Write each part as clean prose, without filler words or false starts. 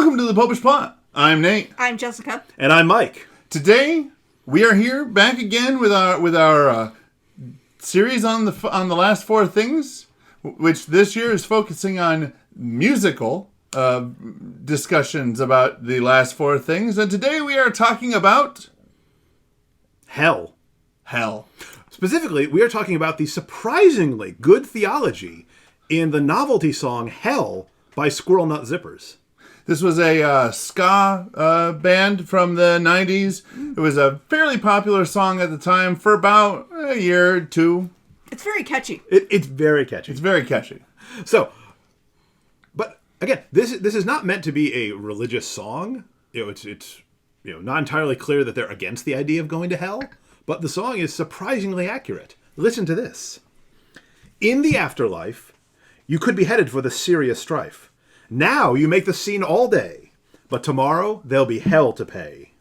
Welcome to the Popish Plot. I'm Nate. I'm Jessica. And I'm Mike. Today we are here back again with our series on the last four things, which this year is focusing on musical discussions about the last four things. And today we are talking about Hell. hell. Specifically, we are talking about the surprisingly good theology in the novelty song Hell by Squirrel Nut Zippers. This was a ska band from the 90s. It was a fairly popular song at the time for about a year or two. It's very catchy. It's very catchy. It's very catchy. So, but again, this is not meant to be a religious song. It's not entirely clear that they're against the idea of going to hell, but the song is surprisingly accurate. Listen to this. In the afterlife, you could be headed for the serious strife. Now you make the scene all day, but tomorrow there'll be hell to pay.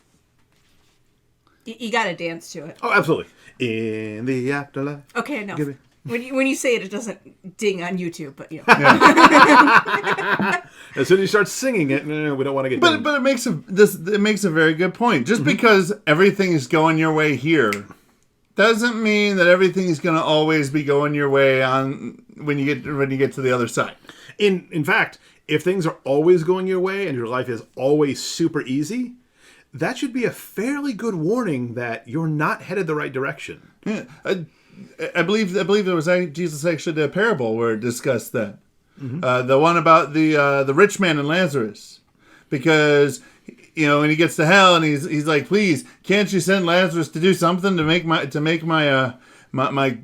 You gotta dance to it. Oh, absolutely. In the afterlife. Okay, no. Give me- When you say it, it doesn't ding on YouTube, but As soon as you start singing it, no, we don't want to get. But it makes a very good point. Just because everything is going your way here doesn't mean that everything is going to always be going your way on when you get to the other side. In fact, if things are always going your way and your life is always super easy, that should be a fairly good warning that you're not headed the right direction. Yeah, I believe there was Jesus actually did a parable where it discussed that. The one about the rich man and Lazarus, because when he gets to hell and he's like, please, can't you send Lazarus to do something to make my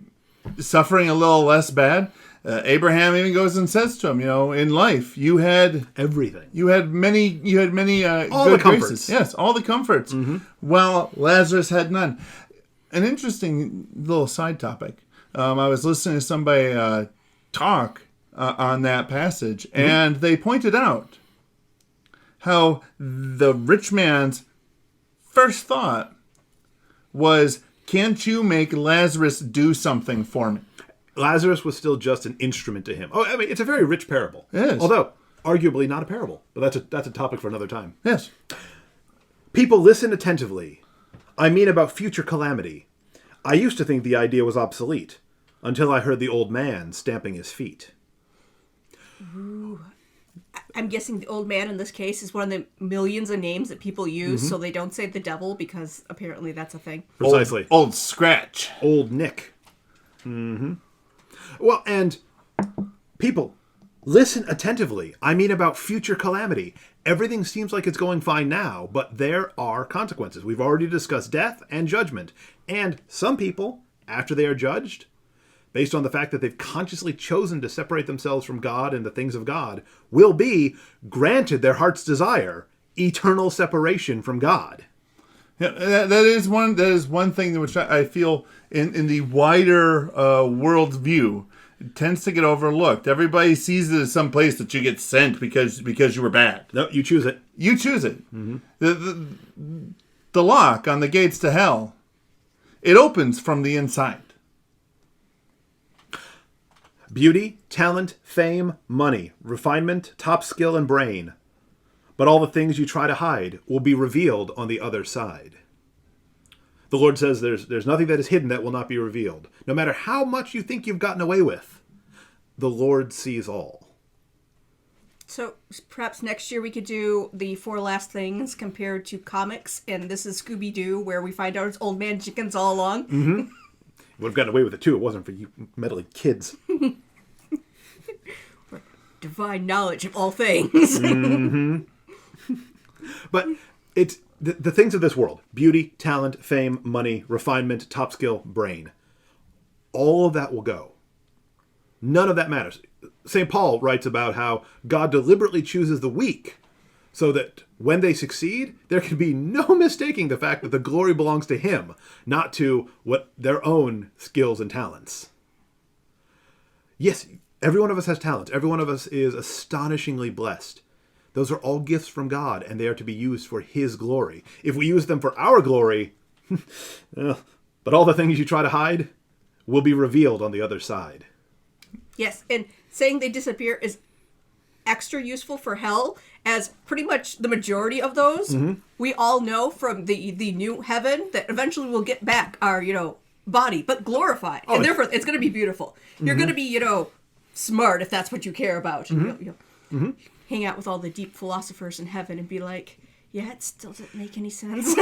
suffering a little less bad? Abraham even goes and says to him, in life you had Everything. You had many all good the comforts. graces. Yes, all the comforts. While Lazarus had none. An interesting little side topic. I was listening to somebody talk on that passage, and they pointed out how the rich man's first thought was, can't you make Lazarus do something for me? Lazarus was still just an instrument to him. Oh, I mean, it's a very rich parable. It is. Although, arguably not a parable. But that's a topic for another time. Yes. People listen attentively. I mean about future calamity. I used to think the idea was obsolete until I heard the old man stamping his feet. Ooh. I'm guessing the old man in this case is one of the millions of names that people use, so they don't say the devil because apparently that's a thing. Precisely. Old Scratch. Old Nick. Well, and people, listen attentively. I mean about future calamity. Everything seems like it's going fine now, but there are consequences. We've already discussed death and judgment. And some people, after they are judged, based on the fact that they've consciously chosen to separate themselves from God and the things of God, will be granted their heart's desire, eternal separation from God. Yeah, that is one thing which I feel in the wider world view it tends to get overlooked. Everybody sees it as some place that you get sent because you were bad. No, you choose it. You choose it. The lock on the gates to hell, it opens from the inside. Beauty, talent, fame, money, refinement, top skill, and brain. But all the things you try to hide will be revealed on the other side. The Lord says there's nothing that is hidden that will not be revealed. No matter how much you think you've gotten away with, the Lord sees all. So perhaps next year we could do the four last things compared to comics, and this is Scooby Doo, where we find out it's old man chickens all along. Would have gotten away with it too. It wasn't for you meddling kids. Divine knowledge of all things. But it's the things of this world. Beauty, talent, fame, money, refinement, top skill, brain. All of that will go. None of that matters. St. Paul writes about how God deliberately chooses the weak so that when they succeed, there can be no mistaking the fact that the glory belongs to him, not to what their own skills and talents. Yes, every one of us has talents. Every one of us is astonishingly blessed. Those are all gifts from God, and they are to be used for his glory. If we use them for our glory, but all the things you try to hide will be revealed on the other side. Yes, and saying they disappear is extra useful for hell, as pretty much the majority of those, we all know from the new heaven that eventually we'll get back our, body, but glorified. And therefore, it's going to be beautiful. You're going to be, smart if that's what you care about. Hang out with all the deep philosophers in heaven and be like, yeah, it still doesn't make any sense.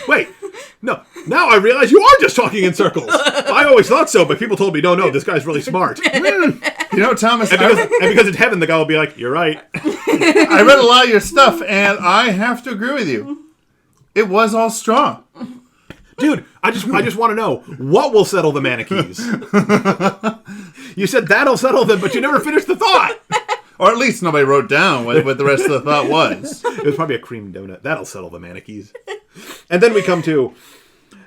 Wait, no. Now I realize you are just talking in circles. I always thought so, but people told me, no, this guy's really smart. Thomas, And because it's heaven, the guy will be like, you're right. I read a lot of your stuff, and I have to agree with you. It was all straw. Dude, I just want to know, what will settle the Manichees? You said that'll settle them, but you never finished the thought. Or at least nobody wrote down what the rest of the thought was. It was probably a cream donut. That'll settle the Manichees. And then we come to,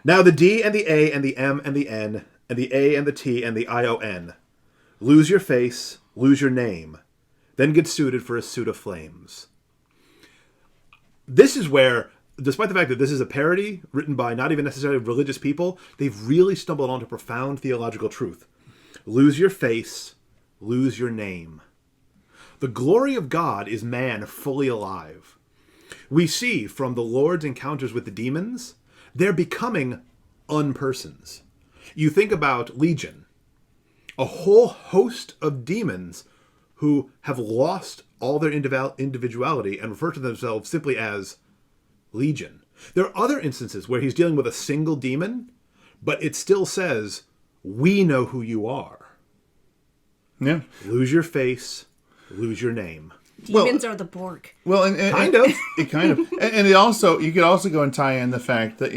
now the D and the A and the M and the N and the A and the T and the I-O-N. Lose your face, lose your name, then get suited for a suit of flames. This is where, despite the fact that this is a parody written by not even necessarily religious people, they've really stumbled onto profound theological truth. Lose your face, lose your name. The glory of God is man fully alive. We see from the Lord's encounters with the demons, they're becoming unpersons. You think about Legion, a whole host of demons who have lost all their individuality and refer to themselves simply as Legion. There are other instances where he's dealing with a single demon, but it still says, we know who you are. Yeah. Lose your face, lose your name. Demons are the Borg. Well, and Kind of. It kind of, and it also, you could also go and tie in the fact that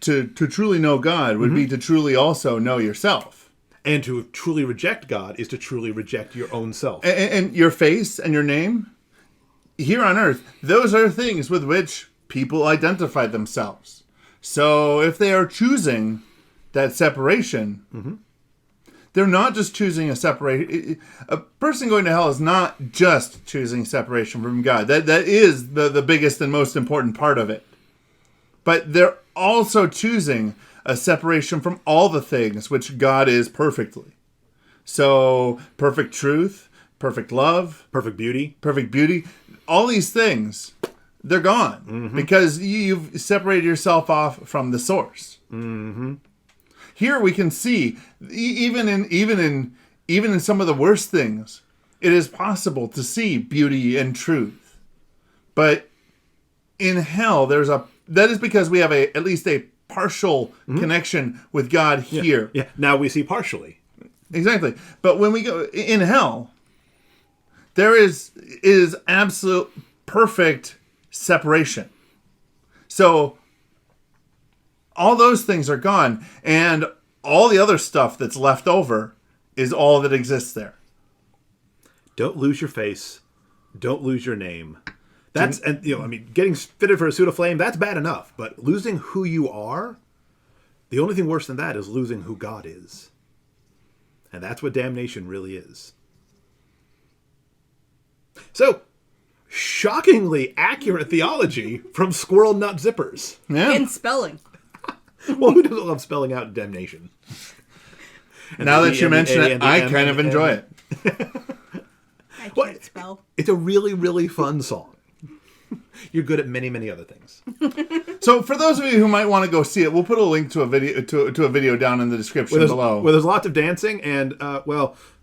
to truly know God would be to truly also know yourself. And to truly reject God is to truly reject your own self. And your face and your name, here on earth, those are things with which people identify themselves. So if they are choosing that separation, they're not just choosing a separation. A person going to hell is not just choosing separation from God. That is the biggest and most important part of it. But they're also choosing a separation from all the things which God is perfectly. So, perfect truth, perfect love, Perfect beauty. all these things, they're gone because you've separated yourself off from the source. Here we can see, even in some of the worst things, it is possible to see beauty and truth. But in hell, that is because we have at least a partial connection with God here. Yeah. Now we see partially. Exactly. But when we go in hell, there is absolute perfect separation. So all those things are gone, and all the other stuff that's left over is all that exists there. Don't lose your face. Don't lose your name. Getting fitted for a suit of flame, that's bad enough. But losing who you are, the only thing worse than that is losing who God is. And that's what damnation really is. So, shockingly accurate theology from Squirrel Nut Zippers. Yeah. In spelling. Well, who doesn't love spelling out damnation? And Now the that D you and the mention A it, and the I M kind and of the enjoy N. it. I can't What? spell. It's a really, really fun song. You're good at many, many other things. So for those of you who might want to go see it, we'll put a link to a video to a video down in the description below. Where there's lots of dancing and,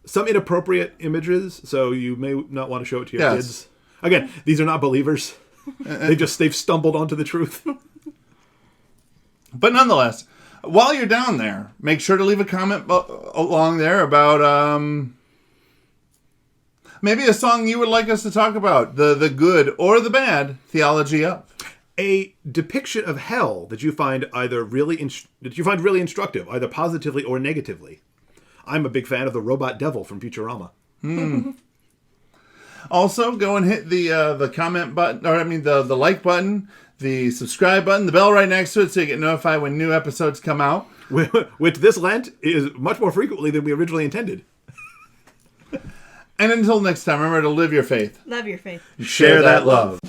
some inappropriate images, so you may not want to show it to your kids. Again, these are not believers. They've stumbled onto the truth. But nonetheless, while you're down there, make sure to leave a comment along there about maybe a song you would like us to talk about, the good or the bad theology of. A depiction of hell that you find really instructive, either positively or negatively. I'm a big fan of the robot devil from Futurama. Also, go and hit the comment button, the like button, the subscribe button, the bell right next to it so you get notified when new episodes come out. Which this Lent is much more frequently than we originally intended. And until next time, remember to live your faith. Love your faith. Share that love.